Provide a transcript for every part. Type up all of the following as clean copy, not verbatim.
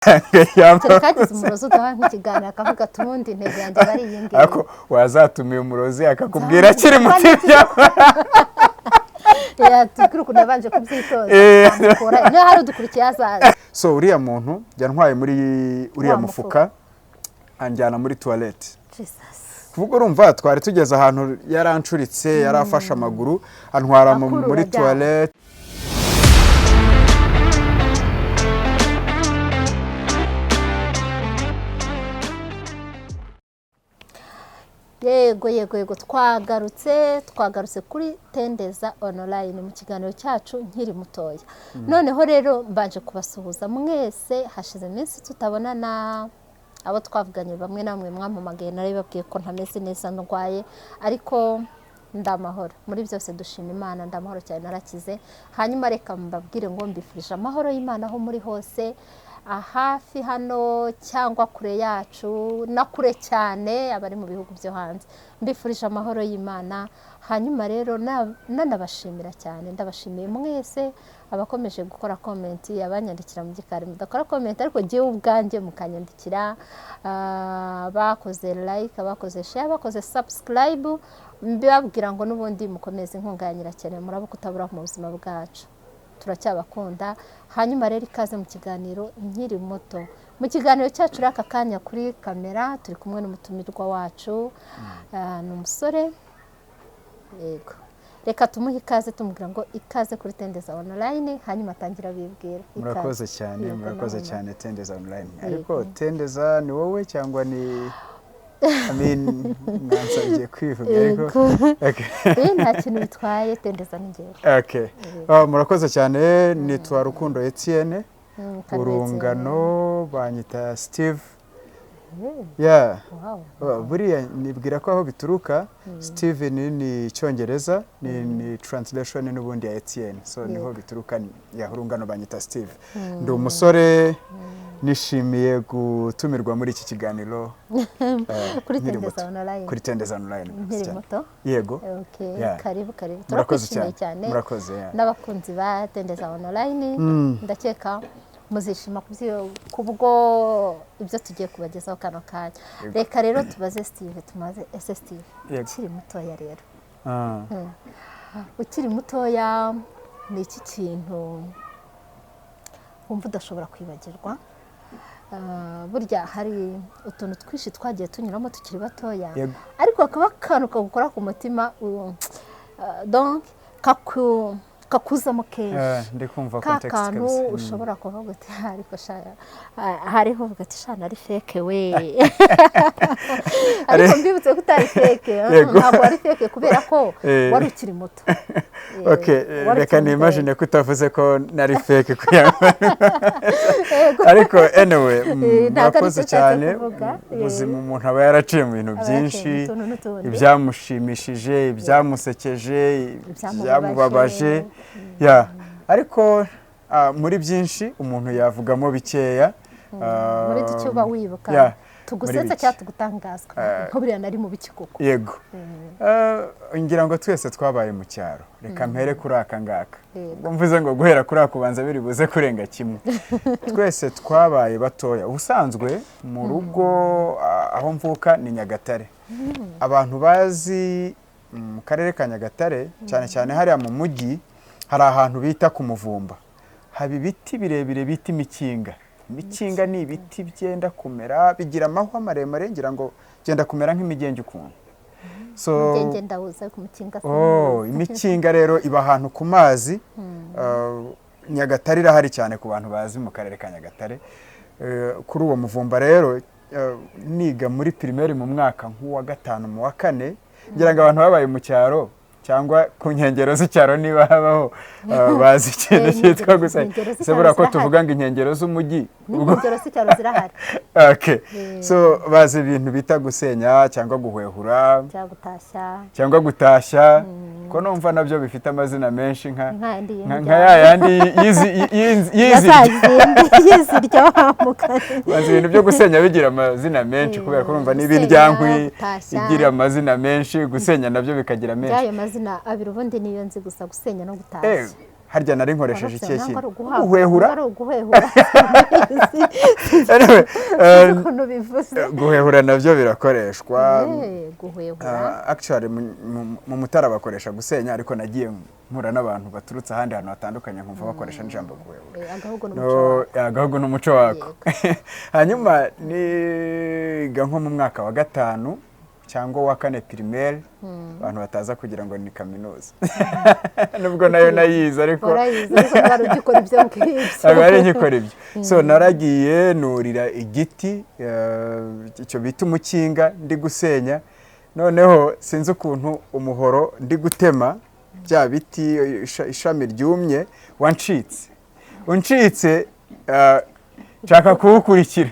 kagize umurozi udaha nk'ikiganiro akavuga tubundi intego yanjye bari iyi ngiyi ako wazatumiye umurozi akakubwira akiri mutima tukiri ukuntu nabanje kubyitoza niyo hari udukurikiye azaza so uriya muntu yantwaye muri uriya mufuka anjyana muri toilette kuvuga urumva twari tugeze ahantu yarancuritse yarafashe amaguru antwara muri toilette yego twagarutse kuri Tendeza online mu kiganiro cyacu nkiri mutoya noneho rero mbanje kubasuhuza mwese hashize iminsi tutabonana abo twavuganye bamwe namwe mwampamagaye nari babwiye ko ntameze neza ndwaye ariko ndamahoro muri byose dushima Imana ndamahoro cyane narakize hanyuma reka mbabwire ngo mbifurije amahoro y'Imana aho muri hose hafi hano cyangwa kure yacu na kure cyane abari mu bihugu byo hanze mbifurije amahoro y'Imana hanyuma rero nanabashimira cyane ndabashimiye mwese abakomeje gukora comment abanyandikira mu gikari mudakora comment ariko giye ubwanjye mukanyandikira bakoze like bakoze share bakoze subscribe mbabwira ngo nubundi mukomeze inkunga ya nyirakeneye murabo kutabura mu buzima bwacu turacyabakunda hanyuma rero ikaze mu kiganiro nkiri muto mu kiganiro cyacu raka kanya kuri kamera turi kumwe n'umutumirwa wacu ni umusore yego reka tumuhe ikaze tumubwira ngo ikaze kuri Tendeza online hanyuma atangira bibwira murakoze cyane Tendeza online ariko Tendeza ni wowe cyangwa ni nansabye kwivuga ariko nta kintu bitwaye Tendeza n'ingero murakoze cyane nitwa Rukundo Etienne urungano banyita Steve buriya nibwira ko aho bituruka Steve ni icyongereza ni translation n'ubundi ya Etienne so niho bituruka ya urungano banyita Steve ndi umusore nishimiye gutumirwa muri iki kiganiro kuri Tendeza online nkiri muto yego karibu turakwishimiye cyane n'abakunzi ba Tendeza online ndakeka muzishima kubwo ibyo tugiye kubagezaho kano kanya reka rero tubaze Steve tumaze Steve ukiri mutoya rero ukiri mutoya ni iki kintu wumva udashobora kwibagirwa burya hari utuntu twishi twagiye tunyuramo tukiri batoya ariko akaba akantu kagukora ku mutima donc kakuzamo kenshi ndikumva context kantu ushobora kuvuga uti ariko hariho uvuga ati shana ari fake we ariko mbibutse ko utari fake ntabwo ari fake kubera ko wari ukiri muto reka nimagine ko utavuze ko nari fake ariko anyway murakoze cyane ubuzima umuntu aba yaraciye mu bintu byinshi ibyamushimishije ibyamusekeje ibyamubabaje ariko muri byinshi umuntu yavugamo bikeya muri icyo uba wibuka tugusetsa cyangwa tugutangazwa nko buriya nari mu biki koko yego ngira ngo twese twabaye mu cyaro reka mpere kuri aka ngaka mvuze ngo guhera kuri akubanza biri buze kurenga kimwe twese twabaye batoya ubusanzwe mu rugo aho mvuka ni Nyagatare abantu bazi mu karere ka Nyagatare cyane cyane hariya mu mujyi hari ahantu bita ku Muvumba haba ibiti birebire bita imikinga ni ibiti byenda kumera bigira amahwa maremare ngira ngo byenda kumera nk'imigenge ukuntu so ndawuza ku mukinga imikinga rero iba ahantu ku mazi Nyagatare irahari cyane ku bantu bazi mu karere ka Nyagatare kuri uwo Muvumba rero niga muri primaire mu mwaka nk'uwa 5 mu wa 4 ngira ngo abantu babaye mu cyaro cyangwa ku nkengero z'icyaro niba habaho bazi ikintu cyitwa gusenya sebura ko tuvuga ngo inkengero z'umujyi inkengero z'icyaro zirahari so bazi ibintu bita gusenya cyangwa guhwehura cyangwa gutashya ko numva nabyo bifite amazina menshi nka yandi yiziryo bazi ibintu byo gusenya bigira amazina menshi kubera ko numva n'ibiryankwi igira amazina menshi gusenya nabyo bikagira menshi amazina abiri ubundi niyo nzi gusa gusenya no gutashya harya nari nkoresheje ikihe kintu guhehura guhehura navyo birakoreshwa guhehura actually mu Mutara bakoresha gusenya ariko nagiye mpura n'abantu baturutse ahandi hantu hatandukanye nkumva bakoresha n'ijambo guhehura agahugu n'umuco wako hanyuma niga nko mu mwaka wa 5 cyangwa wa 4 primaire abantu bataza kugira ngo ni kaminuza nubwo nayo nayize ariko barugikora ibyo ngibyo abari ngikora ibyo so naragiye nurira igiti icyo bita umukinga ndi gusenya noneho sinzi ukuntu umuhoro ndi gutema bya biti ishami ryumye uncitse nshaka kuwukurikira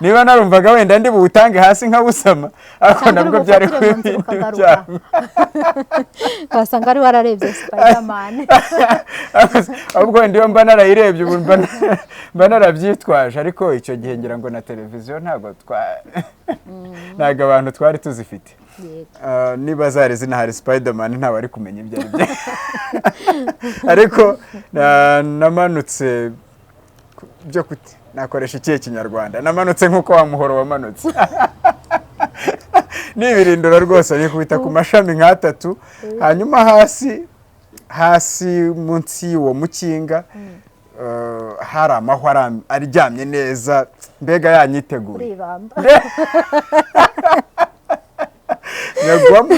niba narumvaga wenda ndi butange hasi nkabusama ariko nabwo byari kwibintu cyane wasanga ari wararebye Spider-Man ahubwo ndiyo mba narayirebye ubu mba narabyitwaje ariko icyo gihe ngira ngo na televiziyo ntago ntago abantu twari tuzifite niba zari zinahari Spider-Man ntawe ari kumenya ibyo ari byo ariko namanutse byo kuti nakoresha ikihe kinyarwanda namanutse nkuko wa muhoro wamanutse nibirindura rwose nikubita ku mashami nk'atatu hanyuma hasi munsi wo mukinga hari amahwa aryamye neza mbega yanyiteguye yagwamo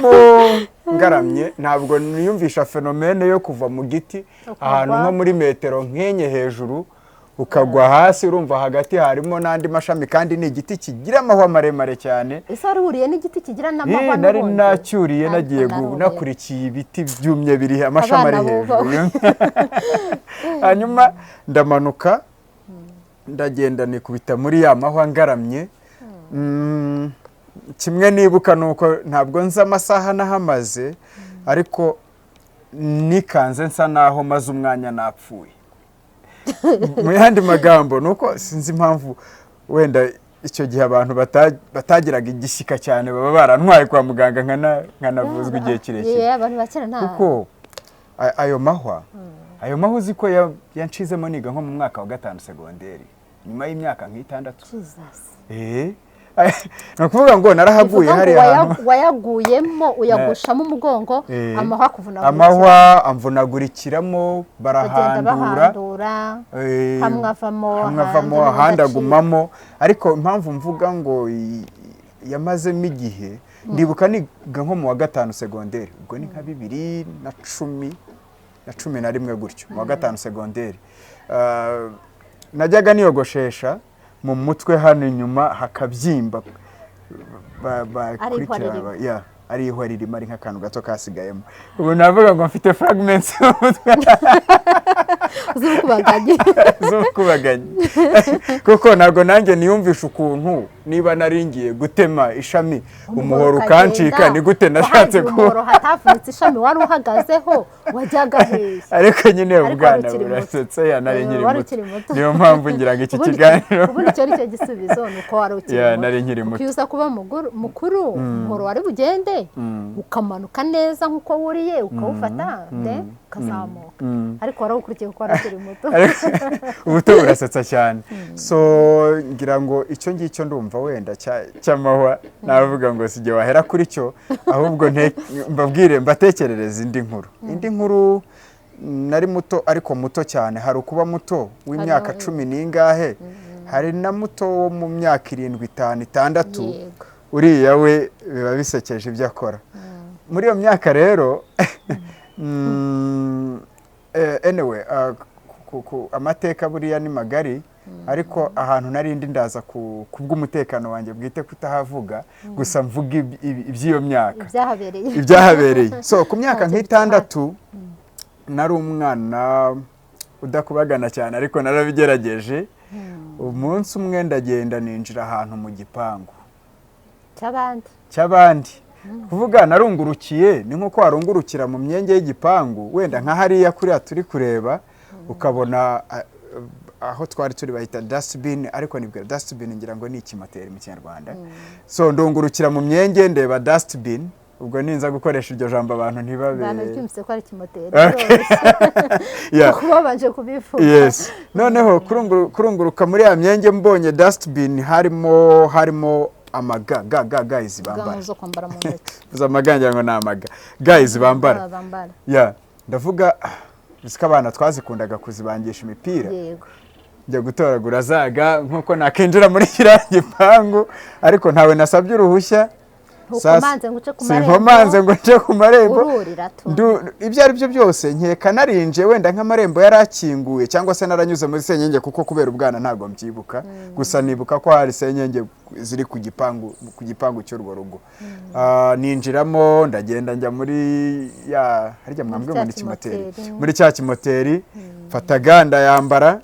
ngaramye ntabwo niyumvisha fenomene yo kuva mu giti ahantu nko muri metero nkenye hejuru ukagwa hasi urumva hagati harimo nandi mashami kandi ni igiti kigira amahwa maremare cyane ese aruriye n'igiti kigira n'amahwa nari nacyuriye nagiye nakurikiye ibiti byumye biri amashami ari hejuru hanyuma ndamanuka ndagenda nikubita muri ya mahwa ngaramye kimwe nibuka nuko ntabwo nza amasaha nahamaze ariko nikanze nsa naho maze umwanya napfuye mu yandi magambo nuko sinzi impamvu wenda icyo gihe abantu batagiraga igishyika cyane baba barantwaye kwa muganga nkanavuzwa igihe kirekire kuko ayo mahwa uzi ko yanshizemo niga nko mu mwaka wa 5 segonderi nyuma y'imyaka nk'itandatu nakuvuga ngo narahaguye hari ahantu wayaguyemo uyagushamo umugongo amahwa amvunagurikiramo barahandura hamwavamo handagumamo ariko impamvu mvuga ngo yamazemo igihe ndibuka niga nko mu wa 5 segonderi ubwo ni nka 2011 gutyo mu wa 5 segonderi najyaga niyogoshesha mu mutwe hano inyuma hakabyimba ari ihwa ririmo ari nk'akantu gato kasigayemo ubu navuga ngo mfite fragments mu mutwe z'ukubaganye kuko ntabwo nanjye niyumvisha ukuntu niba naringiye gutema ishami umuhoro ukancika ni gute nashatse ko umuhoro hatavunitse ishami wari uhagazeho wajyaga heza ariko nyine ubwana burasetse yanari nkiri muto niyo mpamvu ngira ngo iki kiganiro ubu nicyo nicyo gisubizo nuko wari ukiri muto ukiuza kuba mukuru umuhoro wari bugende ukamanuka neza nkuko wuriye ukawufata ukazamuka ariko wari ukurikiye kuko wari ukiri muto ubuto burasetsa cyane so ngira ngo icyo ngicyo ndumva wenda cy'amahwa navuga ngo sije wahera kuri cyo ahubwo mbabwire mbatekerereza indi nkuru nari muto ariko muto cyane hari ukuba muto w'imyaka 10 n'ingahe hari na muto wo mu myaka 7 5 6 uriya we biba bisekeje ibyo akora muri iyo myaka rero anyway amateka buriya ni magari ariko ahantu narindi ndaza kubw'umutekano wanjye bwite kutahavuga gusa mvuga iby'iyo myaka ibyahabereye so ku myaka nk'itandatu nari umwana udakubagana cyane ariko narabigerageje umunsi umwe ndagenda ninjira ahantu mu gipangu cy'abandi kuvuga narungurukiye ni nko warungurukira mu myenge y'igipangu wenda nka hariya kuriya turi kureba ukabona aho twari turi bahita dustbin ariko nibwo dustbin ngira ngo ni ikimateri mu Kinyarwanda so ndungurukira mu myenge ndeba dustbin ubwo ninza gukoresha iryo jambo abantu ntibabe byumvise ko ari kimoteri kuba banje kubifuza. Yes. Noneho kurunguruka muri ya myenge mbonye dustbin harimo amaga guys bambara. Zo kwambara mu ntoki. Uza amaganja ngo namaga. Guys bambara. Yeah. Ndavuga bisika abana twazikundaga kuzibangisha imipira. Yego. Njya gutoragura zaga nkuko nakenjira muri kirangi pangu ariko ntawe nasabye uruhushya. Sinkomanze ngo nce ku marembo. Ibyo ari byo byose nkeka narinje wenda nk'amarembo yarakinguye cyangwa se naranyuze muri senyenge kuko kubera ubwana ntago mbyibuka gusa nibuka ko hari senyenge ziri ku gipangu cy'urwo rugo. Ninjiramo ndagenda njya muri harya mwambwe muri kimoteri muri cya kimoteri fata ganda yambara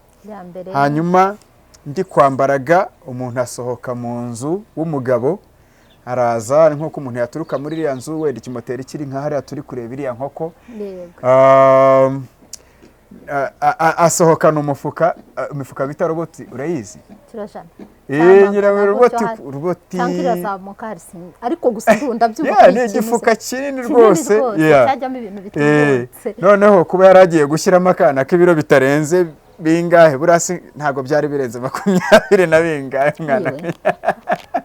hanyuma ndi kwambaraga umuntu asohoka mu nzu w'umugabo araza nkuko umuntu yaturuka muri iriya nzu wenda ikimoteri kiri nka hariya turi kureba iriya nkoko asohokana umufuka bita roboti urayizi turashana nyirawe roboti ariko gusa ndabyuka ni igifuka kinini rwose cyajyamo ibintu bitandukanye noneho kuba yaragiye gushyiramo akana k'ibiro bitarenze bingahe burasi ntago byari birenze 20 na bingahe mwana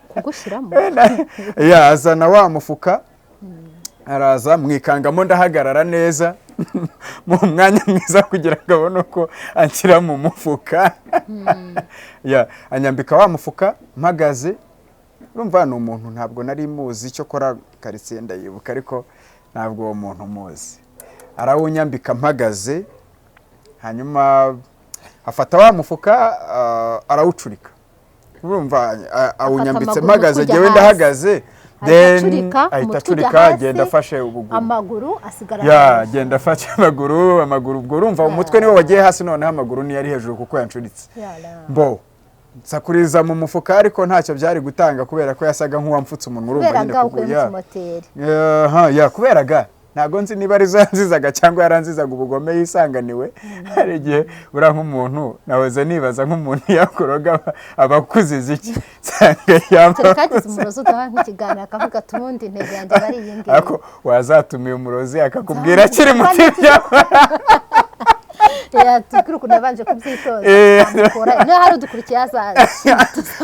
kugushiramo azana wa mufuka araza mwikangamo ndahagarara neza mu mwanya mwiza kugira ngo abone uko anshyira mu mufuka anyambika wa mufuka mpagaze urumva ni umuntu ntabwo nari muzi icyo kora karitsiye ndayibuka ariko ntabwo uwo muntu muzi arawunyambika mpagaze hanyuma afata wa mufuka arawucurika urumva awunyambitse mpagaze jewe ndahagaze then ahita agenda afashe ubuguru amaguru asigara agenda afashe amaguru ubwo urumva umutwe niwe wagiye hasi none amaguru ni yari hejuru kuko yancuritse nsakuriza mu mufuka ariko ntacyo byari gutanga kubera ko yasaga nk'uwamfutse umuntu urumva nyine kuguya kuberaga ntago nzi niba ari zanzizaga cyangwa yaranzizaga ubugome yisanganiwe hari igihe bura nk'umuntu nahoze nibaza nk'umuntu yakuroga abakuziza iki cyangwa yamba kagize umurozi udaha nk'ikiganiro akavuga tumundi intege yanjye bari yingiye ako wazatumiye umurozi akakubwira kiri mu kibya tukuruku nabanje kubyitoza no hari udukurikiye azaza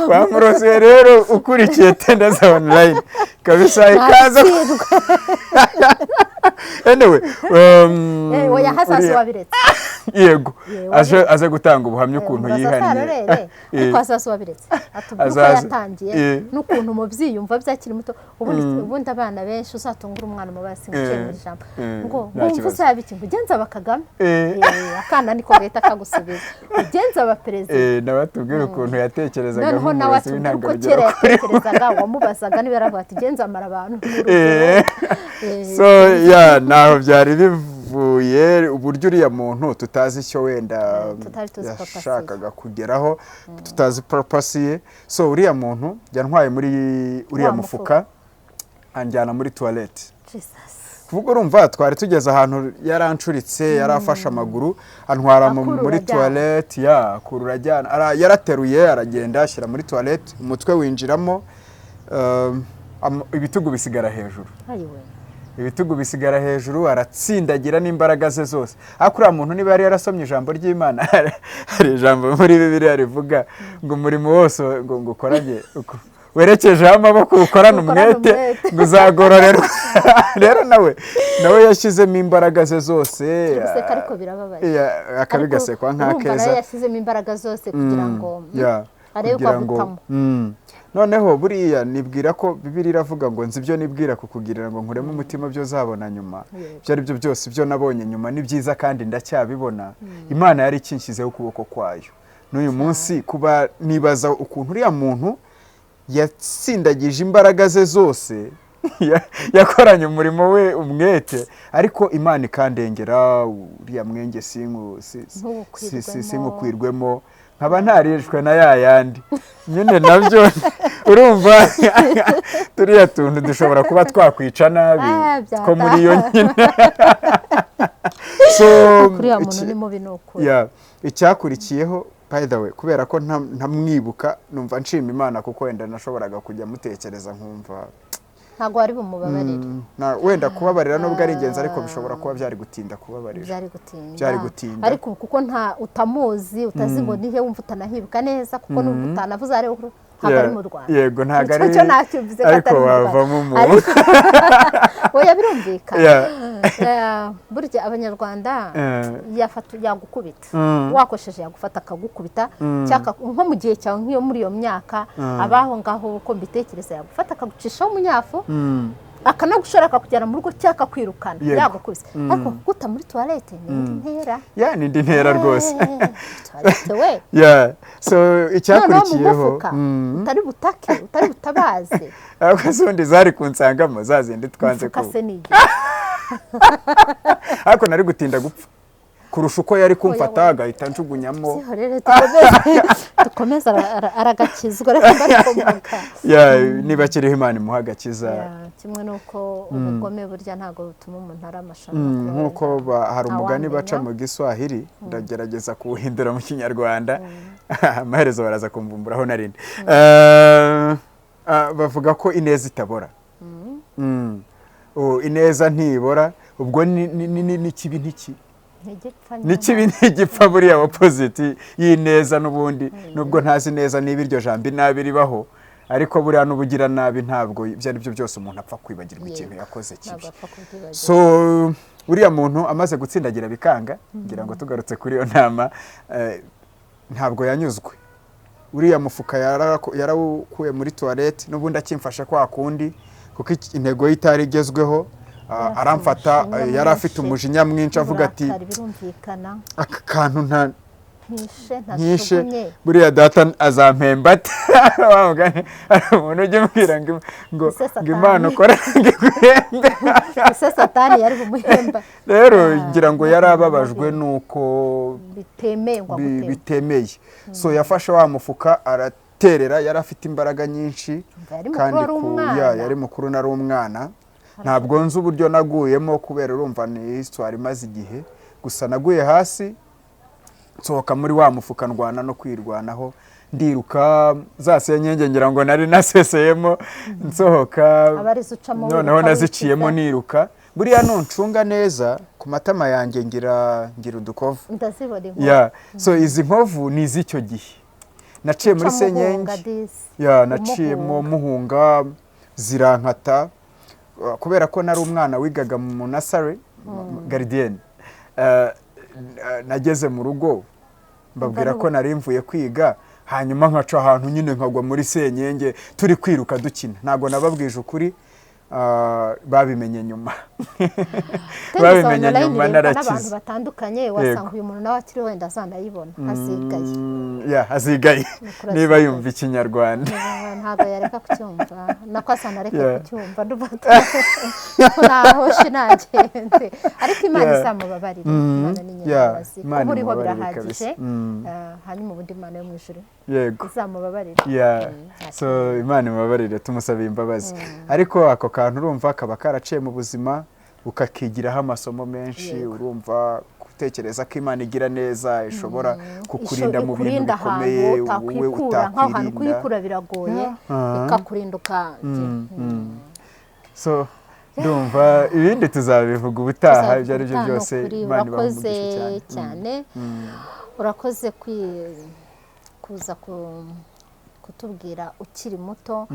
wa murozi rero ukurikiye Tendeza online kabisa ikaza anyway oya hasasi wabiretse yego aje gutanga ubuhamya ukuntu yihaniye ariko hasasi wabiretse atubwo yatangiye n'ukuntu mubyiyumva byakiri muto ubundi abana benshi uzatungura umwana mu basi mu ijambo ngo bumva uzabiki ugenza bakagame akana niko gahita kagusubiza ugenza abaperezida nabatubwira ukuntu yatekerezaga noneho nawe uko kera yatekerezaga wamubazaga niba yaravuga ati genza amara abantu so naho byari bivuye uburyo uriya muntu tutazi icyo wenda yashakaga kugeraho tutazi purpose ye so uriya muntu yantwaye muri uriya mufuka anjyana muri toilette kuvuga urumva twari tugeze ahantu yarancuritse yarafashe amaguru antwara muri toilette kururajyana yarateruye aragenda ashyira muri toilette umutwe winjiramo ibitugu bisigara hejuru aratsindagira n'imbaraga ze zose akuriya muntu niba yari yarasomye ijambo ry'Imana hari ijambo muri Bibiliya rivuga ngo umurimo wose ngo ukoranye werekejeho amaboko ukorana umwete ngo uzagororerwa rero nawe yashyizemo imbaraga ze zose ariko birababaje akabigasekwa nk'akeza yashyizemo imbaraga zose kugira ngo arebe ko agutamo noneho buriya nibwira ko Bibiliya iravuga ngo nzi ibyo nibwira kukugirira ngo nkuremo umutima byo zabona nyuma ibyo ari byo byose ibyo nabonye nyuma ni byiza kandi ndacyabibona Imana yari ikinshyizeho ukuboko kwayo n'uyu munsi kuba nibaza ukuntu uriya muntu yatsindagije imbaraga ze zose yakoranye umurimo we umwete ariko Imana ikandengera uriya mwenge singukwirwemo nkaba ntarishwe na yandi nyine nabyo urumva turiya tuntu dushobora kuba twakwica nabi ko muri iyo nyine so kuriya muntu ni mubi n'ukuri icyakurikiyeho by the way kubera ko ntamwibuka numva nshima Imana kuko wenda nashoboraga kujya mutekereza nkumva ntago ari bumubabarira wenda kubabarira nubwo ari ingenzi ariko bishobora kuba byari gutinda kubabarira byari gutinda ariko kuko nta utamuzi utazi ngo nihe wumva utanahibuka neza kuko n'ubwo utanavuze ari ntabwo ari mu Rwanda yego ntabwo ari icyo nakivuze ariko wavamo umuntu oya birumvikana burya abanyarwanda yagukubita wakosheje yagufata akagukubita cyaka nko mu gihe cyawe nk'iyo muri iyo myaka abaho ngaho uko mbitekereza yagufata akagucishaho umunyafu akanagushora akakujyana mu rugo cyaka kwirukana yagukubise ariko kuguta muri toilette ni ntera ni indi ntera rwose toilette we so icyakurikiyeho utari butake utari butabaze ariko zundi zari kunsangamo zazindi twanze ko ariko nari gutinda gupfa kurusha uko yari kumfata agahita njugunyamo dukomeza aragakizwa reka niba kiriho Imana imuha agakiza kimwe nuko ubugome burya ntago butuma umuntu aramashana nkuko hari umugani baca mu Giswahili ndagerageza kuwuhindura mu Kinyarwanda amaherezo baraza kumvumburaho narindi bavuga ko ineza itabora ineza ntibora ubwo ni kibi ntiki n'ikibi ntigipfa buriya opposite y'ineza n'ubundi nubwo ntazi neza niba iryo jambo inabi ribaho ariko buriya n'ubugira nabi ntabwo ibyo ari byo byose umuntu apfa kwibagirwa ikintu yakoze kibi so buriya muntu amaze gutsindagira bikanga ngira ngo tugarutse kuri iyo nama ntabwo yanyuzwe uriya mufuka yarawukuye muri toilette n'ubundi akimfasha kwa kundi kuko intego y'itari igezweho aramfata yari afite umujinya mwinshi avuga ati aka kantu ntishe buriya data azampemba ati umuntu ujya umbwira ngo Imana ukora ngiguhembe ese satani yari bumuhemba rero ngira ngo yari ababajwe nuko bitemeye so yafashe wa mufuka araterera yari afite imbaraga nyinshi kandi yari mukuru nari umwana ntabwo nzi uburyo naguyemo kubera urumva ni histoire imaze igihe gusa naguye hasi nsohoka muri wa mufuka ndwana no kwirwanaho ndiruka zasenyenge ngira ngo nari naseseyemo nsohoka noneho naziciyemo niruka buriya nuncunga neza ku matama yanjye ngira udukovu so izi nkovu ni iz'icyo gihe naciye muri senyenge naciyemo muhunga zirankata kubera ko nari umwana wigaga mu nasare gardienne nageze mu rugo mbabwira ko nari mvuye kwiga hanyuma nkaca ahantu nyine nkagwa muri senyenge turi kwiruka dukina ntago nababwije ukuri babimenye nyuma babimenye nyuma narakize n'abantu batandukanye wasanga uyu muntu nawe akiri wenda azanayibona hazigaye niba yumva Ikinyarwanda ntago yareka kucyumva nako asanareka kucyumva naho shinagende ariko Imana izamubabarira Imana ni nyirabazi kuburiho birahagije hanyuma ubundi Imana yo mu ijuru izamubabarira so Imana imubabarire tumusabiye imbabazi ariko ako kantu urumva kaba karaciye mu buzima ukakigiraho amasomo menshi urumva gutekereza ko Imana igira neza ishobora kukurinda mu bintu bikomeye wowe utakwirinda kuyikura biragoye ikakurinduka so ndumva ibindi tuzabivuga ubutaha ibyo ari byo byose Imana urakoze cyane urakoze kuza kutubwira ukiri muto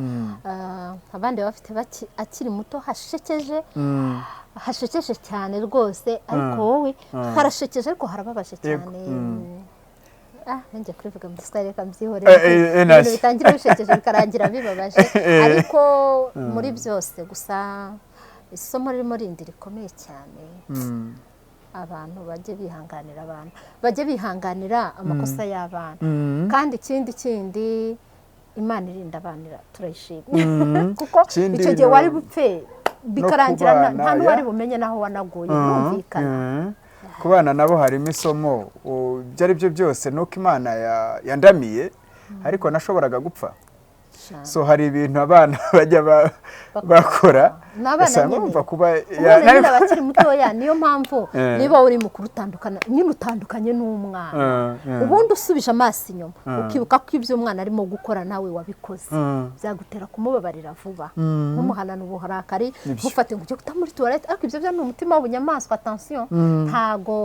abandi bafite akiri muto hashekeje cyane rwose ariko wowe harashekeje ariko harababaje cyane njye kubivuga mu giswahili reka mbyihorere ibintu bitangira bishekeje bikarangira bibabaje ariko muri byose gusa isomo ririmo rindi rikomeye cyane abantu bajye bihanganira amakosa y'abana kandi ikindi Imana irinda abana turayishimye kuko icyo gihe wari bupfe bikarangira nta n'uwari bumenye naho wanaguye birumvikana ku bana nabo harimo isomo ibyo ari byo byose nuko Imana yandamiye ariko nashoboraga gupfa so hari ibintu abana bajya bakora n'abana bumva kuba niba bakiri mutoya niyo mpamvu niba uri mukuru nyine utandukanye n'umwana ubundi usubije amaso inyuma ukibuka ko ibyo umwana arimo gukora nawe wabikoze byagutera kumubabarira vuba nk'umuhanano ubuharakari ntufate ngo ujye guta muri toilette ariko ibyo byo ni umutima w'ubunyamaswa attention ntago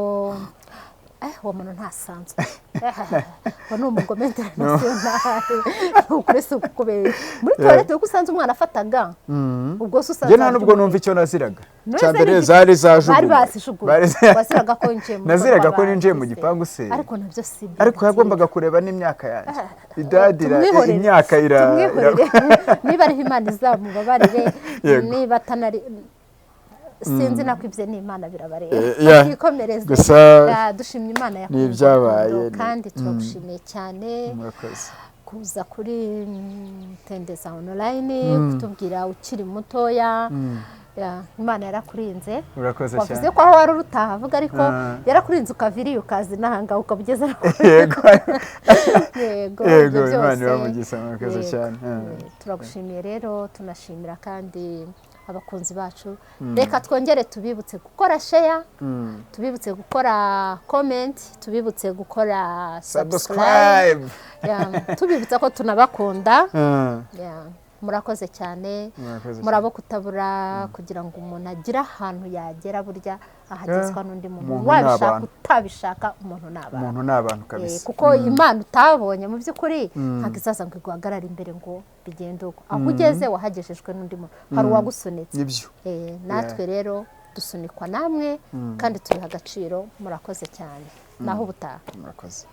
uwo muntu ntasanzwe uwo ni umugome internationale ukuri si ukubera muri toilette uko usanze umwana afataga ubwo se usanze nta nubwo numva icyo naziraga cyambere zari zajugunywe wasiraga ko yinjiye naziraga ko ninjiye mu gipangu se ariko nabyo si ariko yagombaga kureba n'imyaka yanjye idadira imyaka niba ari Imana izamubabarire niba atanari sinzi nakwibye n'Imana birabareba twikomereze dushimye Imana yakubyabaye kandi turagushimiye cyane kuza kuri Tendeza online kutubwira ukiri mutoya Imana yarakurinze urakoze cyane wavuze ko aho wari urutahavuga ariko yarakurinze ukaviriye ukazi nahanga ukabugeza yego Imana yamugisha murakoze cyane turagushimiye rero tunashimira kandi abakunzi bacu reka twongere tubibutse gukora share tubibutse gukora comment tubibutse gukora subscribe tubibutse ko tunabakunda murakoze cyane murabo kutabura kugira ngo umuntu agire ahantu yagera burya ahagezwa n'undi muntu wabishaka utabishaka umuntu n'abantu kabisa kuko Imana utabonye mu by'ukuri ntabwo izaza ngo iguhagarare imbere ngo bigende uko aho ugeze wahagejejwe n'undi muntu hari uwagusunitse natwe rero dusunikwa namwe kandi tubiha agaciro murakoze cyane naho ubutaha murakoze